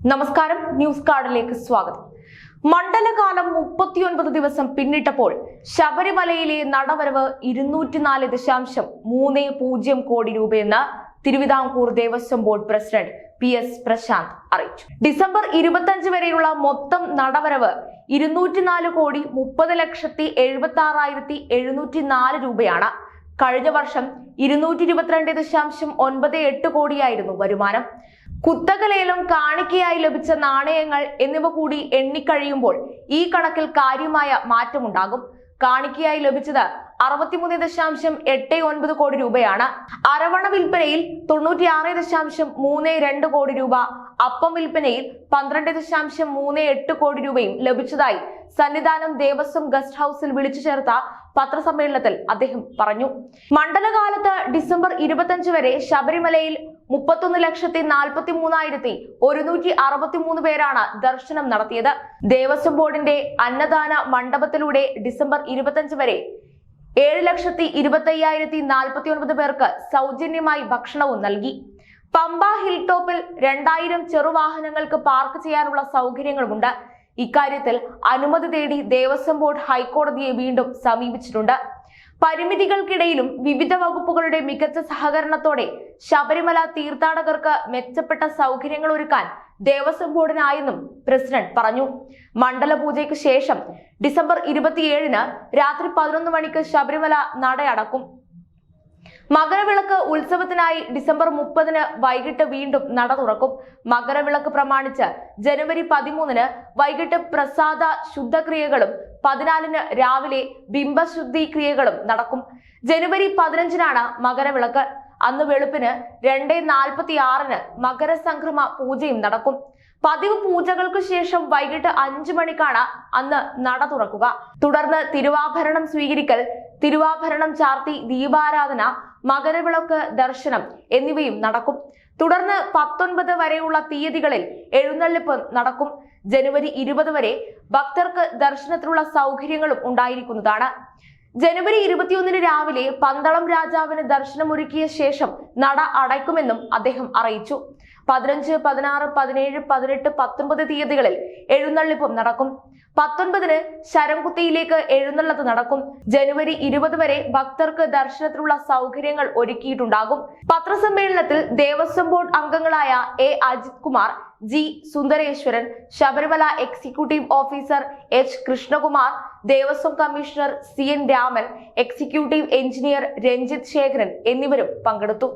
നമസ്കാരം, ന്യൂസ് കാർഡിലേക്ക് സ്വാഗതം. മണ്ഡലകാലം 39 ദിവസം പിന്നിട്ടപ്പോൾ ശബരിമലയിലെ നടവരവ് 204.30 കോടി രൂപയെന്ന് Thiruvithamkoor Devaswom board president PS Prashant അറിയിച്ചു. ഡിസംബർ 25 വരെയുള്ള മൊത്തം നടവരവ് 204,30,76,704 രൂപയാണ്. കഴിഞ്ഞ വർഷം 222.98 കോടിയായിരുന്നു വരുമാനം. കുത്തകലേലം, കാണിക്കയായി ലഭിച്ച നാണയങ്ങൾ എന്നിവ കൂടി എണ്ണിക്കഴിയുമ്പോൾ ഈ കണക്കിൽ കാര്യമായ മാറ്റമുണ്ടാകും. കാണിക്കയായി ലഭിച്ചത് 63.89 കോടി രൂപയാണ്. അരവണ വിൽപ്പനയിൽ 96.32 കോടി രൂപ, അപ്പം വിൽപ്പനയിൽ 12.38 കോടി രൂപയും ലഭിച്ചതായി സന്നിധാനം ദേവസ്വം ഗസ്റ്റ് ഹൌസിൽ വിളിച്ചു ചേർത്ത പത്രസമ്മേളനത്തിൽ അദ്ദേഹം പറഞ്ഞു. മണ്ഡലകാലത്ത് ഡിസംബർ 25 വരെ ശബരിമലയിൽ 31,43,163 പേരാണ് ദർശനം നടത്തിയത്. ദേവസ്വം ബോർഡിന്റെ അന്നദാന മണ്ഡപത്തിലൂടെ ഡിസംബർ 25 വരെ 7,25,049 പേർക്ക് സൗജന്യമായി ഭക്ഷണവും നൽകി. പമ്പ ഹിൽ ടോപ്പിൽ 2000 ചെറുവാഹനങ്ങൾക്ക് പാർക്ക് ചെയ്യാനുള്ള സൗകര്യങ്ങളുമുണ്ട്. ഇക്കാര്യത്തിൽ അനുമതി തേടി ദേവസ്വം ബോർഡ് ഹൈക്കോടതിയെ വീണ്ടും സമീപിച്ചിട്ടുണ്ട്. പരിമിതികൾക്കിടയിലും വിവിധ വകുപ്പുകളുടെ മികച്ച സഹകരണത്തോടെ ശബരിമല തീർത്ഥാടകർക്ക് മെച്ചപ്പെട്ട സൗകര്യങ്ങൾ ഒരുക്കാൻ ദേവസ്വം ബോർഡിനായെന്നും പ്രസിഡന്റ് പറഞ്ഞു. മണ്ഡല പൂജയ്ക്ക് ശേഷം ഡിസംബർ 27-ന് രാത്രി 11 മണിക്ക് ശബരിമല നട അടക്കും. മകരവിളക്ക് ഉത്സവത്തിനായി ഡിസംബർ 30-ന് വൈകിട്ട് വീണ്ടും നട തുറക്കും. മകരവിളക്ക് പ്രമാണിച്ച് ജനുവരി 13-ന് വൈകിട്ട് പ്രസാദ ശുദ്ധക്രിയകളും 14-ന് രാവിലെ ബിംബശുദ്ധി ക്രിയകളും നടക്കും. ജനുവരി 15-നാണ് മകരവിളക്ക്. അന്ന് വെളുപ്പിന് 2:46-ന് മകരസംക്രമ പൂജയും നടക്കും. പതിവ് പൂജകൾക്ക് ശേഷം വൈകിട്ട് 5 മണിക്കാണ് അന്ന് നട തുറക്കുക. തുടർന്ന് തിരുവാഭരണം സ്വീകരിക്കൽ, തിരുവാഭരണം ചാർത്തി ദീപാരാധന, മകരവിളക്ക് ദർശനം എന്നിവയും നടക്കും. തുടർന്ന് 19 വരെയുള്ള തീയതികളിൽ എഴുന്നള്ളിപ്പ് നടക്കും. ജനുവരി 20 വരെ ഭക്തർക്ക് ദർശനത്തിനുള്ള സൗകര്യങ്ങളും ഉണ്ടായിരിക്കുന്നതാണ്. ജനുവരി 21-ന് രാവിലെ പന്തളം രാജാവിന് ദർശനമൊരുക്കിയ ശേഷം നട അടയ്ക്കുമെന്നും അദ്ദേഹം അറിയിച്ചു. 15, 16, 17, 18, 19 തീയതികളിൽ എഴുന്നള്ളിപ്പും നടക്കും. 19-ന് ശരംകുത്തിയിലേക്ക് എഴുന്നള്ളത്ത് നടക്കും. ജനുവരി 20 വരെ ഭക്തർക്ക് ദർശനത്തിനുള്ള സൗകര്യങ്ങൾ ഒരുക്കിയിട്ടുണ്ടാകും. പത്രസമ്മേളനത്തിൽ ദേവസ്വം ബോർഡ് അംഗങ്ങളായ A. Ajith Kumar, G. Sundareswaran, Sabarimala executive officer H. Krishnakumar, Devaswom commissioner CN Raman, executive engineer Ranjith Sekharan എന്നിവരും പങ്കെടുത്തു.